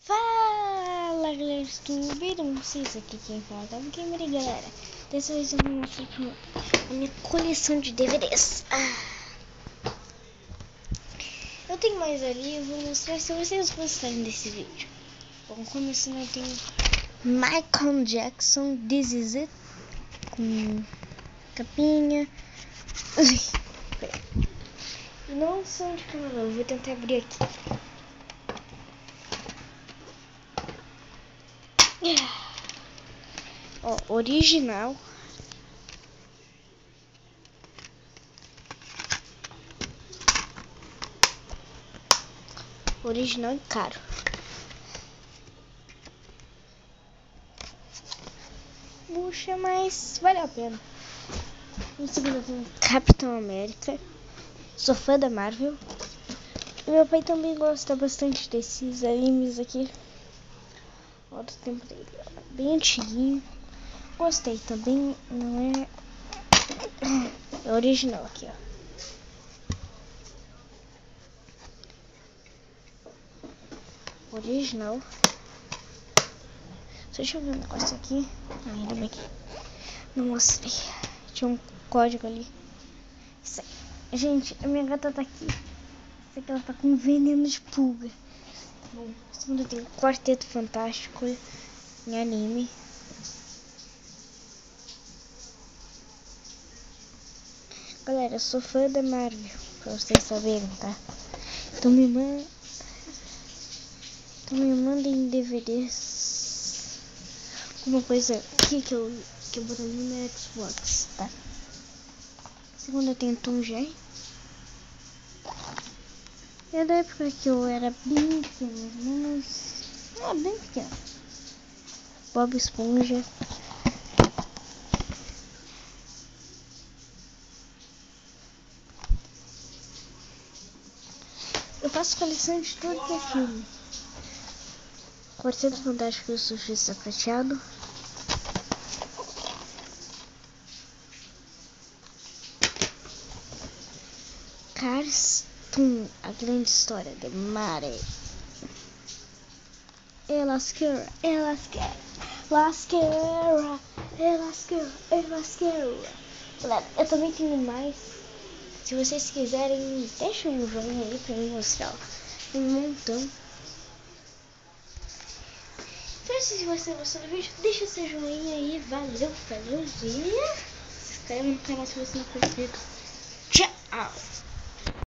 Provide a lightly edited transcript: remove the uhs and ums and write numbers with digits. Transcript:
Fala galera, tudo bem com vocês? Aqui quem fala é o Gamer, galera. Dessa vez eu vou mostrar a minha coleção de DVDs. Eu tenho mais ali, eu vou mostrar se vocês gostarem desse vídeo. Bom, começando eu tenho Michael Jackson, This Is It, com capinha. Não sei onde que eu vou tentar abrir aqui. Ó, original. Original e caro. Puxa, mas vale a pena. Em segundo tem Capitão América. Sou fã da Marvel. E meu pai também gosta bastante desses animes aqui. Olha o tempo dele, bem antiguinho. Gostei também, não é... É original aqui, ó. Original. Deixa eu ver um negócio aqui. Ainda bem que não mostrei. Tinha um código ali. Isso aí. Gente, a minha gata tá aqui. Isso aqui ela tá com veneno de pulga. Bom, segundo tem Quarteto Fantástico em anime. Galera, eu sou fã da Marvel, pra vocês saberem, tá? Então me mandem DVDs. Uma coisa aqui que eu botei no meu Xbox, tá? Segundo eu tenho Tom Jerry. É da época que eu era bem pequeno, bem pequeno. Bob Esponja. Eu faço coleção de tudo que é filme. Quarteto Fantástico e o Surfista Prateado. Cars, a grande história de Mare. Elasqueira. Eu também tenho mais. Se vocês quiserem, deixa um joinha aí pra eu mostrar. Um montão. Então, se você gostou do vídeo, deixa seu joinha aí. Valeu, falou, e se inscreve no canal se você não for inscrito. Tchau!